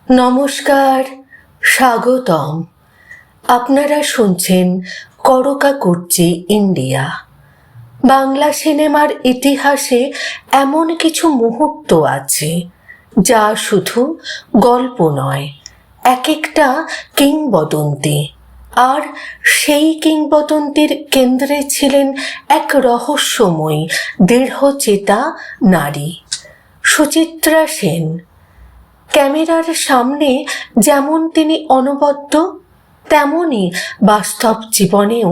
নমস্কার, স্বাগতম। আপনারা শুনছেন করকা কুর্চি ইন্ডিয়া। বাংলা সিনেমার ইতিহাসে এমন কিছু মুহূর্ত আছে যা শুধু গল্প নয়, এক একটা কিংবদন্তি। আর সেই কিংবদন্তির কেন্দ্রে ছিলেন এক রহস্যময়ী দৃঢ়চেতা নারী, সুচিত্রা সেন। ক্যামেরার সামনে যেমন তিনি অনবদ্য, তেমনি বাস্তব জীবনেও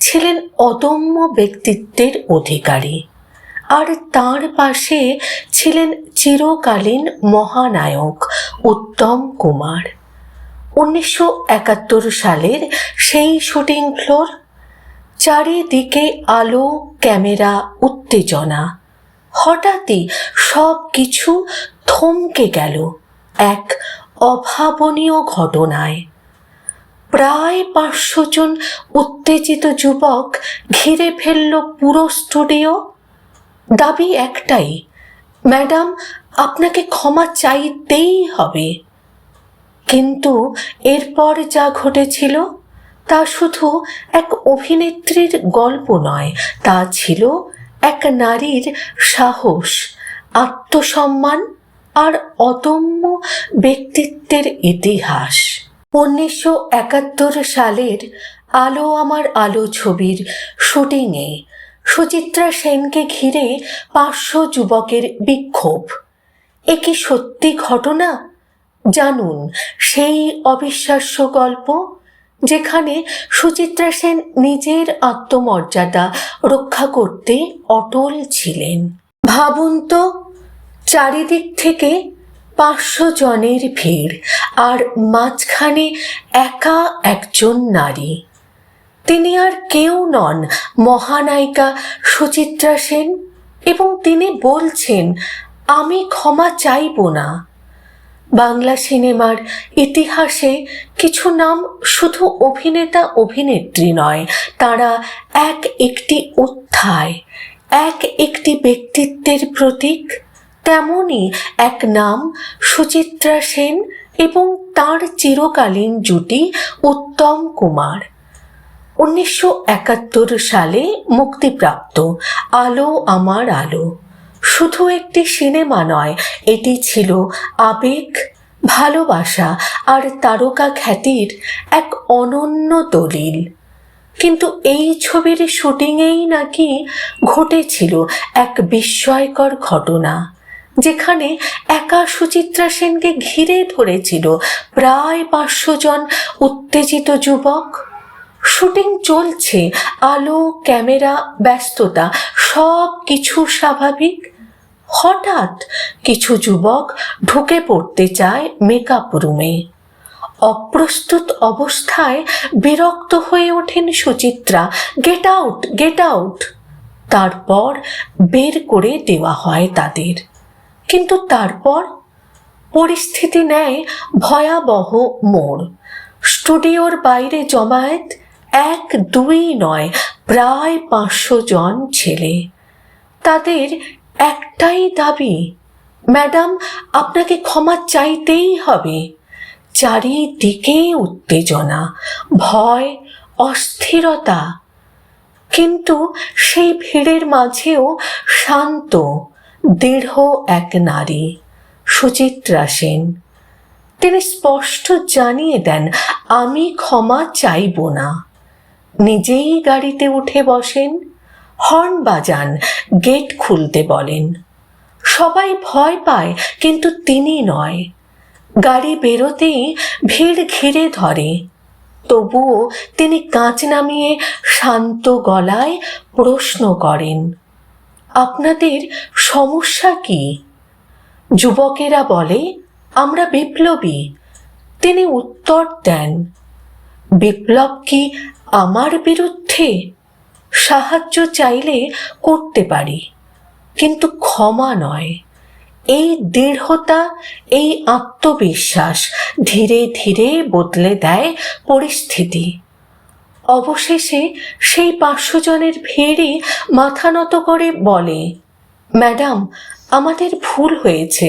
ছিলেন অদম্য ব্যক্তিত্বের অধিকারী। আর তার পাশে ছিলেন চিরকালীন মহানায়ক উত্তম কুমার। 1971 সালের সেই শুটিং ফ্লোর, চারিদিকে আলো, ক্যামেরা, উত্তেজনা। হঠাৎই সব কিছু থমকে গেল এক অভাবনীয় ঘটনায়। প্রায় 500 জন উত্তেজিত যুবক ঘিরে ফেলল পুরো স্টুডিও। দাবি একটাই, ম্যাডাম, আপনাকে ক্ষমা চাইতেই হবে। কিন্তু এরপর যা ঘটেছিল তা শুধু এক অভিনেত্রীর গল্প নয়, তা ছিল এক নারীর সাহস, আত্মসম্মান আর অদম্য ব্যক্তিত্বের ইতিহাস। 1971 সালের আলো আমার আলো ছবির শুটিংয়ে সুচিত্রা সেনকে ঘিরে 500 যুবকের বিক্ষোভ। এ কি সত্যি ঘটনা? জানুন সেই অবিশ্বাস্য গল্প, যেখানে সুচিত্রা সেন নিজের আত্মমর্যাদা রক্ষা করতে অটল ছিলেন। ভাবুন তো, চারিদিক থেকে 500 জনের ভিড়, আর মাঝখানে একা একজন নারী। তিনি আর কেউ নন, মহানায়িকা সুচিত্রা সেন। এবং তিনি বলছেন, আমি ক্ষমা চাইব না। বাংলা সিনেমার ইতিহাসে কিছু নাম শুধু অভিনেতা অভিনেত্রী নয়, তারা এক একটি অধ্যায়, এক একটি ব্যক্তিত্বের প্রতীক। তেমনই এক নাম সুচিত্রা সেন এবং তার চিরকালীন জুটি উত্তম কুমার। 1971 সালে মুক্তিপ্রাপ্ত আলো আমার আলো শুধু একটি সিনেমা নয়, এটি ছিল আবেগ, ভালোবাসা আর তারকা খ্যাতির এক অনন্য দলিল। কিন্তু এই ছবির শুটিংয়েই নাকি ঘটেছিল এক বিস্ময়কর ঘটনা, যেখানে একা সুচিত্রা সেনকে ঘিরে ধরেছিল প্রায় 500 জন উত্তেজিত যুবক। শুটিং চলছে, আলো, ক্যামেরা, ব্যস্ততা, সব কিছু স্বাভাবিক। হঠাৎ কিছু যুবক ঢুকে পড়তে চায় মেকআপ রুমে। অপ্রস্তুত অবস্থায় বিরক্ত হয়ে ওঠেন Suchitra, get out, get out. তারপর বের করে দেওয়া হয় তাদের। কিন্তু তারপর পরিস্থিতি নেয় ভয়াবহ মোড়। স্টুডিওর বাইরে জমায়েত 1-2 নয়, প্রায় 500 জন ছেলে। তাদের একটাই দাবি, ম্যাডাম, আপনাকে ক্ষমা চাইতেই হবে। চারিদিকে উত্তেজনা, ভয়, অস্থিরতা। কিন্তু সেই ভিড়ের মাঝেও শান্ত, দৃঢ় এক নারী, সুচিত্রা সেন। তিনি স্পষ্ট জানিয়ে দেন, আমি ক্ষমা চাইব না। নিজেই গাড়িতে উঠে বসেন, হর্ন বাজান, গেট খুলতে বলেন। সবাই ভয় পায়, কিন্তু তিনি নয়। গাড়ি বেরোতেই ভিড় ঘিরে ধরে। তবুও তিনি কাঁচ নামিয়ে শান্ত গলায় প্রশ্ন করেন, আপনাদের সমস্যা কি? যুবকেরা বলে, আমরা বিপ্লবী। তিনি উত্তর দেন, বিপ্লব কি আমার বিরুদ্ধে? সাহায্য চাইলে করতে পারি, কিন্তু ক্ষমা নয়। এই দৃঢ়তা, এই আত্মবিশ্বাস ধীরে ধীরে বদলে দেয় পরিস্থিতি। অবশেষে সেই 500 জনের ভিড়ই মাথা নত করে বলে, ম্যাডাম, আমাদের ভুল হয়েছে,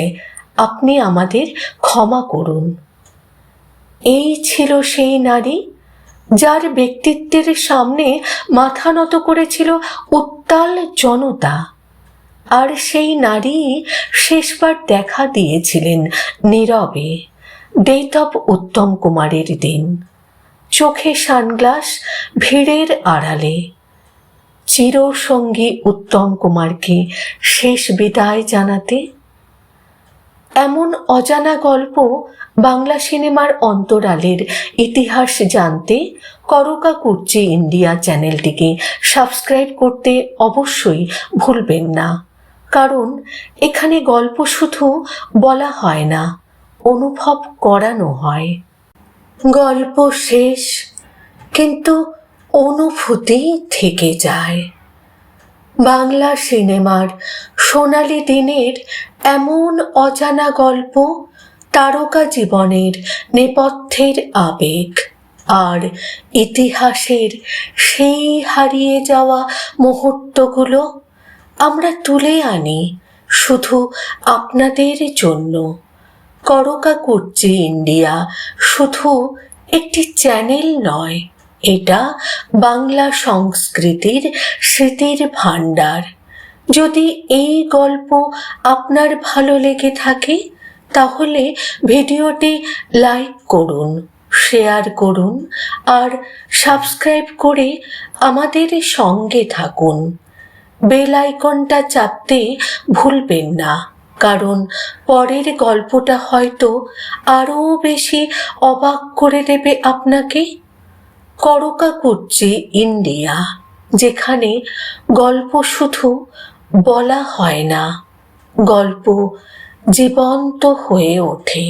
আপনি আমাদের ক্ষমা করুন। এই ছিল সেই নারী যার ব্যক্তিত্বের সামনে মাথা নত করেছিল উত্তাল জনতা। আর সেই নারী শেষবার দেখা দিয়েছিলেন নীরবে ডেথ অফ উত্তম কুমারের দিন, চোখে সানগ্লাস, ভিড়ের আড়ালে। চিরসঙ্গী উত্তম কুমারকে শেষ বিদায় জানাতে। এমন অজানা গল্প বাংলা সিনেমার অন্তরালের ইতিহাস জানতে করকা কুর্চি ইন্ডিয়া চ্যানেলটিকে সাবস্ক্রাইব করতে অবশ্যই ভুলবেন না, কারণ এখানে গল্প শুধু বলা হয় না, অনুভব করানো হয়। গল্প শেষ, কিন্তু অনুভূতি থেকে যায়। বাংলা সিনেমার সোনালি দিনের এমন অজানা গল্প, তারকা জীবনের নেপথ্যের আবেগ আর ইতিহাসের সেই হারিয়ে যাওয়া মুহূর্তগুলো আমরা তুলে আনি শুধু আপনাদের জন্য। করকা কুর্চি ইন্ডিয়া শুধু একটি চ্যানেল নয়, এটা বাংলা সংস্কৃতির স্মৃতির ভাণ্ডার। যদি এই গল্প আপনার ভালো লেগে থাকে তাহলে ভিডিওটি লাইক করুন, শেয়ার করুন আর সাবস্ক্রাইব করে আমাদের সঙ্গে থাকুন। বেল আইকনটা চাপতে ভুলবেন না, কারণ পরের গল্পটা হয়তো আরও বেশি অবাক করে দেবে আপনাকে। করকা কুর্চি ইন্ডিয়া, যেখানে গল্প শুধু বলা হয় না, গল্প জীবন্ত হয়ে ওঠে।